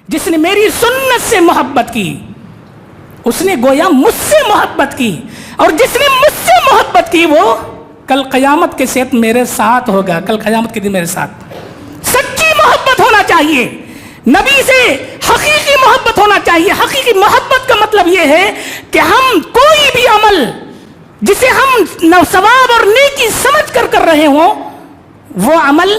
جس نے میری سنت سے محبت کی اس نے گویا مجھ سے محبت کی، اور جس نے مجھ سے محبت کی وہ کل قیامت کے ساتھ میرے ساتھ ہوگا، کل قیامت کے دن میرے ساتھ۔ سچی محبت ہونا چاہیے، نبی سے حقیقی محبت ہونا چاہیے۔ حقیقی محبت کا مطلب یہ ہے کہ ہم کوئی بھی عمل جسے ہم ثواب اور نیکی سمجھ کر کر رہے ہوں وہ عمل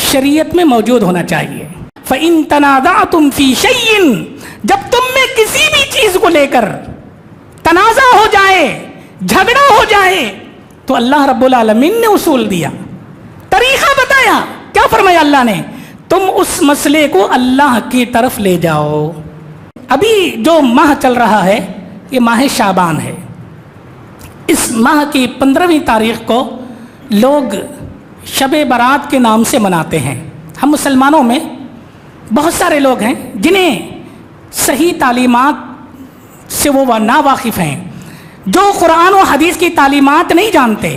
شریعت میں موجود ہونا چاہیے۔ فَإِن تَنَازَعْتُمْ فِي شَيْءٍ، جب تم میں کسی بھی چیز کو لے کر تنازع ہو جائے، جھگڑا ہو جائے، تو اللہ رب العالمین نے اصول دیا، طریقہ بتایا۔ کیا فرمایا اللہ نے؟ تم اس مسئلے کو اللہ کی طرف لے جاؤ۔ ابھی جو ماہ چل رہا ہے یہ ماہ شعبان ہے۔ اس ماہ کی 15ویں تاریخ کو لوگ شب برات کے نام سے مناتے ہیں۔ ہم مسلمانوں میں بہت سارے لوگ ہیں جنہیں صحیح تعلیمات سے وہ نا واقف ہیں، جو قرآن و حدیث کی تعلیمات نہیں جانتے۔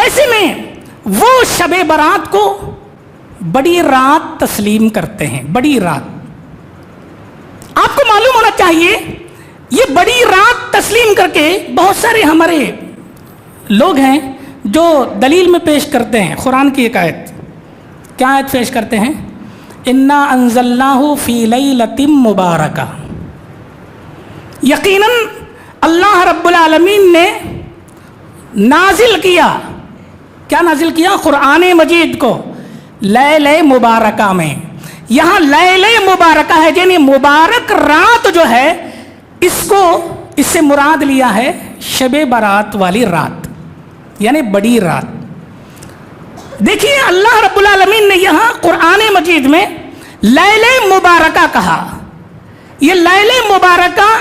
ایسے میں وہ شب برات کو بڑی رات تسلیم کرتے ہیں۔ بڑی رات، آپ کو معلوم ہونا چاہیے یہ بڑی رات تسلیم کر کے بہت سارے ہمارے لوگ ہیں جو دلیل میں پیش کرتے ہیں قرآن کی ایک آیت۔ کیا آیت پیش کرتے ہیں؟ انا انزلناہ فی لیلۃ مبارکہ، یقیناً اللہ رب العالمین نے نازل کیا، کیا نازل کیا؟ قرآن مجید کو لیلہ مبارکہ میں۔ یہاں لیلہ مبارکہ ہے، یعنی مبارک رات جو ہے اس سے مراد لیا ہے شب برات والی رات، یعنی بڑی رات۔ دیکھیے اللہ رب العالمین نے یہاں قرآن مجید میں لیلہ مبارکہ کہا۔ یہ لیلہ مبارکہ،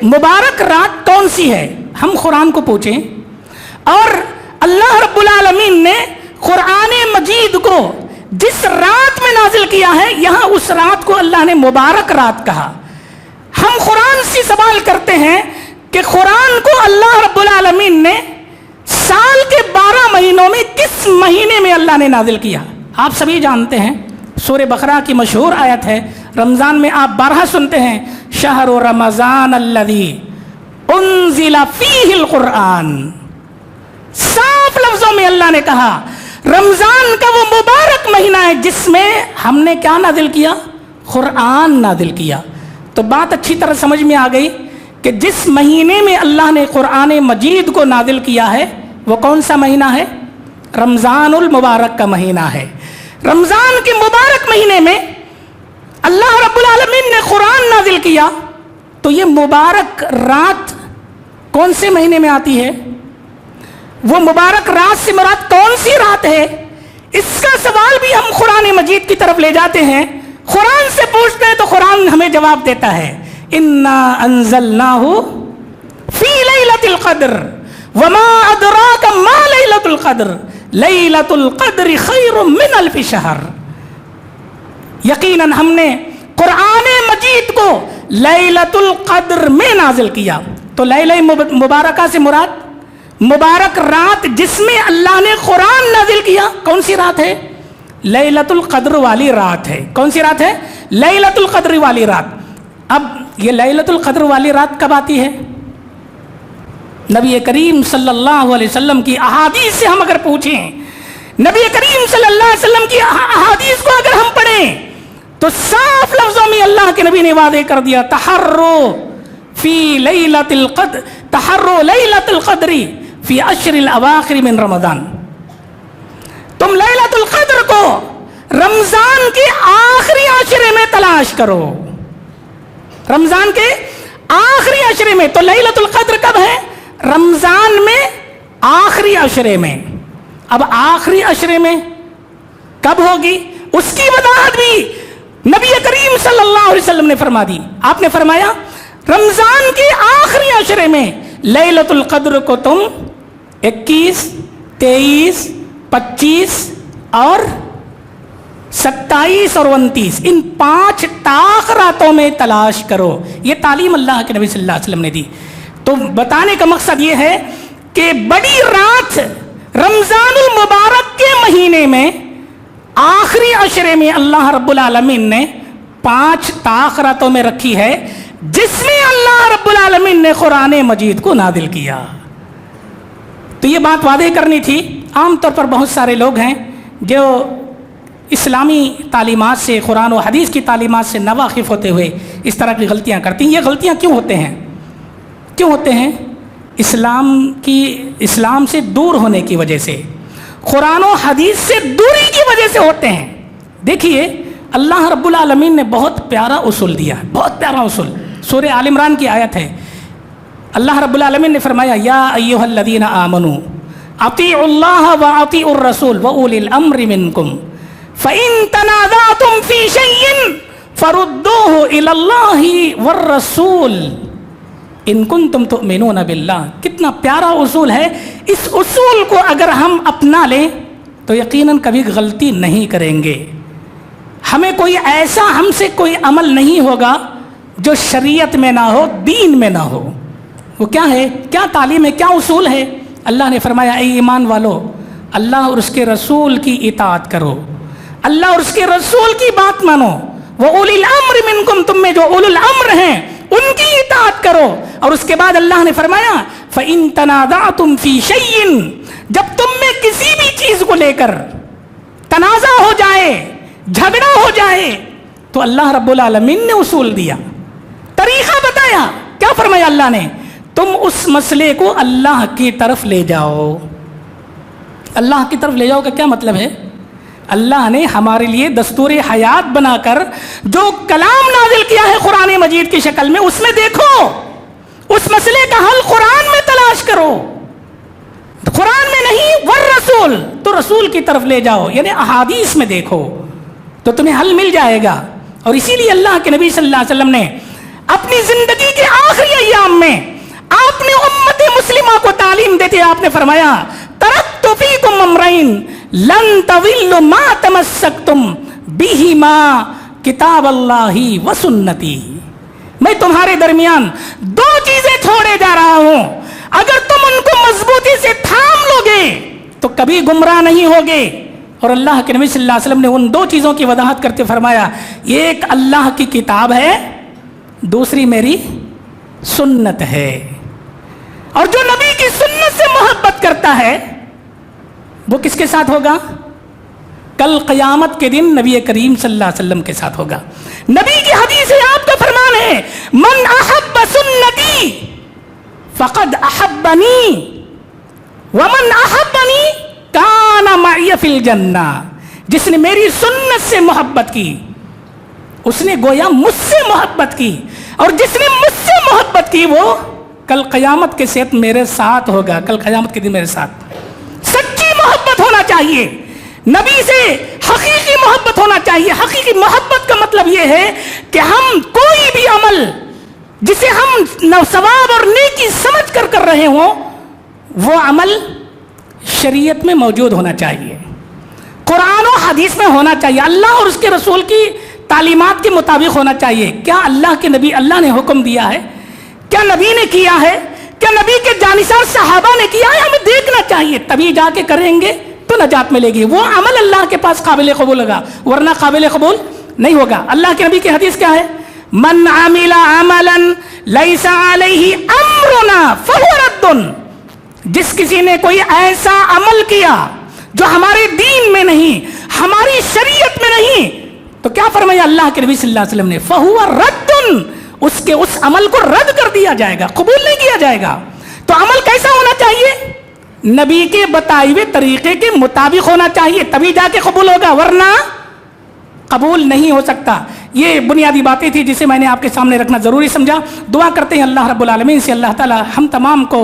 مبارک رات کون سی ہے؟ ہم قرآن کو پوچھیں، اور اللہ رب العالمین نے قرآن مجید کو جس رات میں نازل کیا ہے یہاں اس رات کو اللہ نے مبارک رات کہا۔ ہم قرآن سے سوال کرتے ہیں کہ قرآن کو اللہ رب العالمین نے سال کے 12 مہینوں میں کس مہینے میں اللہ نے نازل کیا؟ آپ سبھی جانتے ہیں، سورہ بقرہ کی مشہور آیت ہے، رمضان میں آپ بارہا سنتے ہیں، شہر رمضان الذی انزل فیہ القرآن۔ صاف لفظوں میں اللہ نے کہا رمضان کا وہ مبارک مہینہ ہے جس میں ہم نے کیا نازل کیا؟ قرآن نازل کیا۔ تو بات اچھی طرح سمجھ میں آ گئی کہ جس مہینے میں اللہ نے قرآن مجید کو نازل کیا ہے وہ کون سا مہینہ ہے؟ رمضان المبارک کا مہینہ ہے۔ رمضان کے مبارک مہینے میں اللہ رب العالمین نے قرآن نازل کیا، تو یہ مبارک رات کون سے مہینے میں آتی ہے؟ وہ مبارک رات سے مراد کون سی رات ہے؟ اس کا سوال بھی ہم قرآن مجید کی طرف لے جاتے ہیں، قرآن سے پوچھتے ہیں تو قرآن ہمیں جواب دیتا ہے، انا انزلناہ فی لیلۃ القدر وما ادراک ما لیلۃ القدر لیلۃ القدر خیر من الف شہر۔ یقیناً ہم نے قرآن مجید کو لیلۃ القدر میں نازل کیا۔ تو لیلہ مبارکہ سے مراد مبارک رات جس میں اللہ نے قرآن نازل کیا کون سی رات ہے؟ لیلۃ القدر والی رات ہے۔ کون سی رات ہے؟ لیلۃ القدر والی رات۔ اب یہ لیلۃ القدر والی رات کب آتی ہے؟ نبی کریم صلی اللہ علیہ وسلم کی احادیث سے ہم اگر پوچھیں، نبی کریم صلی اللہ علیہ وسلم کی احادیث کو اگر ہم پڑھیں تو صاف لفظوں میں اللہ کے نبی نے واضح کر دیا، تحروا فی لیلۃ القدر، تحروا لیلۃ القدر فی عشر الاواخر من رمضان۔ تم لیلۃ القدر کو رمضان کے آخری عشرے میں تلاش کرو، رمضان کے آخری عشرے میں۔ تو لیلۃ القدر کب ہے؟ رمضان میں آخری عشرے میں۔ اب آخری عشرے میں کب ہوگی اس کی وضاحت بھی نبی کریم صلی اللہ علیہ وسلم نے فرما دی۔ آپ نے فرمایا رمضان کے آخری عشرے میں لیلۃ القدر کو تم 21، 23، 25 اور 27 اور 29 ان 5 طاق راتوں میں تلاش کرو۔ یہ تعلیم اللہ کے نبی صلی اللہ علیہ وسلم نے دی۔ تو بتانے کا مقصد یہ ہے کہ بڑی رات رمضان المبارک کے مہینے میں آخری عشرے میں اللہ رب العالمین نے 5 ताखरातों में रखी है जिसमें अल्लाह रब्बुल आलमीन ने कुरान मजीद को नादिल किया। तो ये बात वादे करनी थी। आमतौर पर बहुत सारे लोग हैं जो इस्लामी तालीमात से, कुरान और हदीस की तालीमात से नावाकिफ़ होते हुए इस तरह की गलतियाँ करती हैं। ये गलतियाँ क्यों होते हैं? क्यों होते हैं? इस्लाम से दूर होने की वजह से, कुरान और हदीस से दूरी की वजह से होते हैं। देखिए, अल्लाह रब्बुल आलमीन ने बहुत प्यारा उसूल दिया, बहुत प्यारा उसूल। सूरह आल इमरान की आयत है। अल्लाह रब्बुल आलमीन ने फरमाया, या अय्युहल्लज़ीना आमनू अतीउल्लाह व अतीउर रसूल व उलिल अम्रि मिनकुम फ़इन तनाज़अतुम फ़ी शैइन फ़रुद्दूहु इलल्लाहि वर रसूल इन कुंतुम तुमिनून बिल्लाह। कितना प्यारा उसूल है। इस उसूल को अगर हम अपना लें तो यकीनन कभी गलती नहीं करेंगे। हमें कोई ऐसा, हमसे कोई अमल नहीं होगा जो शरीयत में ना हो, दीन में ना हो। वो क्या है? क्या तालीम है? क्या उसूल है? अल्लाह ने फरमाया, ऐ ईमान वालो, अल्लाह और उसके रसूल की इताअत करो, अल्लाह और उसके रसूल की बात मानो। वो उलिल अम्र मिनकुम, तुम में जो उलुल अम्र हैं उनकी इताअत करो। और उसके बाद अल्लाह ने फरमाया, फ़इन तनाज़अतुम फ़ी शैइन, जब तुम में किसी भी चीज को लेकर तनाज़ा हो जाए, झगड़ा हो जाए, तो अल्लाह रब्बुल आलमीन ने उसूल दिया, तरीका बताया। क्या फरमाया अल्लाह ने? तुम उस मसले को अल्लाह की तरफ ले जाओ। अल्लाह की तरफ ले जाओ का क्या मतलब है? अल्लाह ने हमारे लिए दस्तूर हयात बनाकर जो कलाम नाजिल किया है कुरान मजीद की शक्ल में, उसमें देखो, उस मसले का हल कुरान में तलाश करो। कुरान में नहीं, वर रसूल, तो रसूल की तरफ ले जाओ, यानी अहादीस में देखो तो तुम्हें हल मिल जाएगा। और इसीलिए अल्लाह के नबी सल्लल्लाहु अलैहि वसल्लम ने अपनी जिंदगी के आखिरी अय्याम में आपने उम्मत मुस्लिमा को तालीम देते आपने फरमाया, तरक्तु फीकुम अमरैन लन तविल्लु मा तमस्सक्तुम बिहिमा किताबल्लाहि व सुन्नती। मैं तुम्हारे दरमियान 2 चीजें छोड़े जा रहा हूं, अगर तुम उनको मजबूती से थाम लोगे तो कभी गुमराह नहीं होगे। और अल्लाह के नबी सल्लल्लाहु अलैहि वसल्लम ने उन 2 चीज़ों की वजाहत करते फरमाया, एक अल्लाह की किताब है, दूसरी मेरी सुन्नत है। और जो नबी की सुन्नत से मोहब्बत करता है वो किसके साथ होगा? कल क़यामत के दिन नबी करीम सल्लल्लाहु अलैहि वसल्लम के साथ होगा। नबी की हदीस है, आपका फरमान है, मन अहब्ब सुन्नती फ़क़द अहब्बनी व मन अहब्बनी काना मइय फिल जन्ना। जिसने मेरी सुन्नत से मोहब्बत की उसने गोया मुझसे मोहब्बत की, और जिसने मुझसे मोहब्बत की वो कल क़यामत के साथ मेरे साथ होगा, कल क़यामत के दिन मेरे साथ। सच्ची मोहब्बत होना चाहिए, नबी से हकीकी मोहब्बत होना चाहिए। हकीकी मोहब्बत का मतलब ये है कि हम कोई भी अमल जिसे हम सवाब और नेकी समझ कर रहे हों, वो अमल शरीयत में मौजूद होना चाहिए, कुरान और हदीस में होना चाहिए, अल्लाह और उसके रसूल की तालीमात के मुताबिक होना चाहिए। क्या अल्लाह के नबी, अल्लाह ने हुक्म दिया है? क्या नबी ने किया है? क्या नबी के जानिसार सहाबा ने किया है? हमें देखना चाहिए, तभी जाके करेंगे तो नजात मिलेगी। वो अमल अल्लाह के पास काबिल कबूल होगा, वरना काबिल कबूल नहीं होगा। अल्लाह के नबी की हदीस क्या है? मन आमिला अमलन लैसा अलैहि अम्रुना फहुव रद्दुन। जिस किसी ने कोई ऐसा अमल किया जो हमारे दीन में नहीं, हमारी शरीयत में नहीं, तो क्या फरमाया अल्लाह के नबी सल्लल्लाहु अलैहि वसल्लम ने? फहुव रद्दुन, उसके उस अमल को रद्द कर दिया जाएगा, कबूल नहीं किया जाएगा। तो अमल कैसा होना चाहिए? नबी के बताए हुए तरीके के मुताबिक होना चाहिए, तभी जाके कबूल होगा, वरना कबूल नहीं हो सकता। ये बुनियादी बातें थी जिसे मैंने आपके सामने रखना जरूरी समझा। दुआ करते हैं अल्लाह रब्बुल आलमीन से, अल्लाह ताला हम तमाम को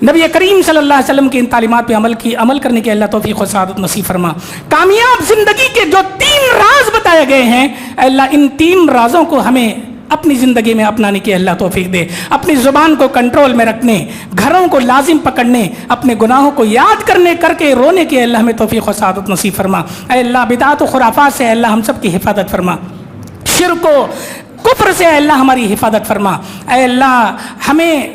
नबी करीम सल्लल्लाहु अलैहि वसल्लम की इन तालीमात पे अमल करने के अल्लाह तौफीक और सआदत नसीब फरमा। कामयाब जिंदगी के जो 3 राज बताए गए हैं, अल्लाह इन 3 राजों को हमें अपनी ज़िंदगी में अपनाने की अल्लाह तौफीक दे। अपनी ज़ुबान को कंट्रोल में रखने, घरों को लाजिम पकड़ने, अपने गुनाहों को याद करके रोने की अल्लाह हमें तौफीक और सआदत नसीब फरमा। अल्लाह बिदअत और खुराफात से अल्लाह हम सब की हिफाजत फरमा। शिर्क को कुफ्र से अल्लाह हमारी हिफाजत फरमा। अल्लाह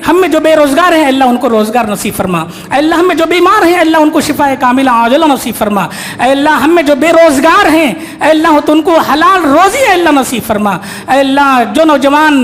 हम में जो बेरोज़गार हैं अल्लाह उनको रोज़गार नसीब फरमा। अल्लाह हम में जो बीमार हैं अल्लाह उनको शिफाए कामिला आजिला नसीब फरमा। अल्लाह हम में जो बेरोज़गार हैं अल्लाह तो उनको हलाल रोज़ी अल्लाह नसीब फरमा। अल्लाह जो नौजवान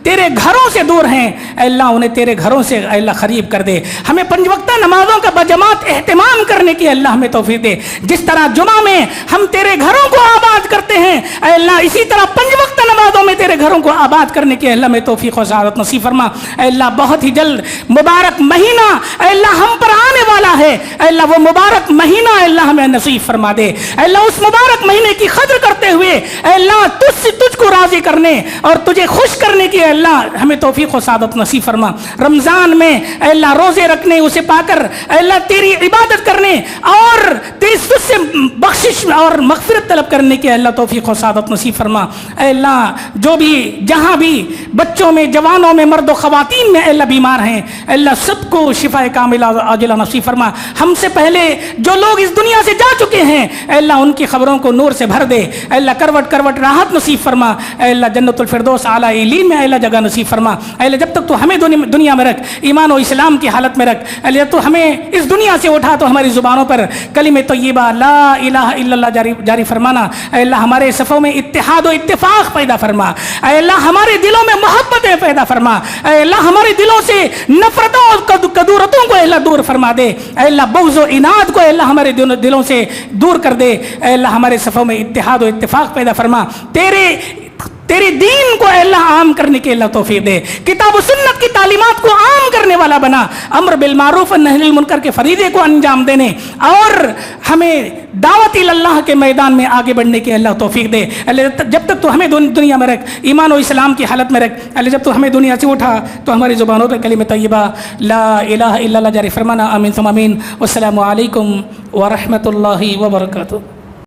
तेरे घरों से दूर हैं अल्लाह उन्हें तेरे घरों से अल्लाह करीब कर दे। हमें 5 वक्ता नमाज़ों का बजमात एहतमाम करने की अल्लाह हमें तौफीक दे। जिस तरह जुमा में हम तेरे घरों को आबाद करते हैं अल्लाह इसी तरह 5 वक्त नमाज़ों में तेरे घरों को आबाद करने की अल्लाह में तौफीक और सआदत नसीब फरमा। अल्लाह बहुत ही जल्द मुबारक महीना अल्लाह हम पर आने वाला है। अल्लाह वो मुबारक महीना अल्लाह हमें नसीब फरमा दे। अल्लाह उस मुबारक महीने की कद्र करते हुए अल्लाह तुझको राज़ी करने और तुझे खुश करने की अल्लाह हमें तौफीक और सआदत नसीब फरमा। रमज़ान में अल्लाह रोज़े रखने उसे पाकर अल्लाह तेरी इबादत करने और तेरी तुझसे बख्शिश और मग़फ़िरत तलब करने की अल्लाह तौफीक और सआदत नसीब फरमा। अल्लाह जो भी जहाँ भी बच्चों में जवानों में मर्द व ख़वातीन में अल्लाह बीमार हैं अल्लाह सबको शिफाए कामिला आजिला नसीब फरमा। हमसे पहले जो लोग इस दुनिया से जा चुके हैं अल्लाह उनकी खबरों को नूर से भर दे। अल्लाह करवट करवट राहत नसीब फरमा। अल्लाह जन्नतुल फिरदौस आला इलीन में अल्लाह जगह नसीब फरमा। अल्लाह जब तक तो हमें दुनिया में रख, ईमान और इस्लाम की हालत में रख। अल्लाह तो हमें इस दुनिया से उठा तो हमारी ज़ुबानों पर कलिमे तय्यबा ला इलाहा इल्लल्लाह जारी फरमाना। अल्लाह हमारे सफ़ों में इत्तेहाद और इत्तेफाक पैदा फरमा। अल्लाह हमारे दिलों में मोहब्बतें पैदा फरमा। अल्लाह हमारे दिलों से नफरतों और कदूरतों को अल्लाह दूर फरमा दे। अल्लाह बुग़्ज़ और इनाद को अल्लाह हमारे दिलों से दूर कर दे। अल्लाह हमारे सफ़ों में इत्तेहाद और इत्तेफाक पैदा फरमा। तेरे दीन को अल्लाह आम करने की अल्लाह तौफीक दे। किताब व सुन्नत की तालीमात को आम करने वाला बना। अम्र बिल मारूफ और नही अनिल मुनकर के फरीदे को अंजाम देने और हमें दावत इल्लाह के मैदान में आगे बढ़ने की अल्लाह तौफीक दे। अल्लाह जब तक तो हमें दुनिया में रख, ईमान और इस्लाम की हालत में रख। अल्लाह जब तो हमें दुनिया से उठा तो हमारी ज़ुबानों पर कलिमा तय्यबा ला इलाहा इल्लल्लाह जारी फरमाना। आमीन सुम्मा आमीन। वस्सलामु अलैकुम व रहमतुल्लाहि व बरकातुहू।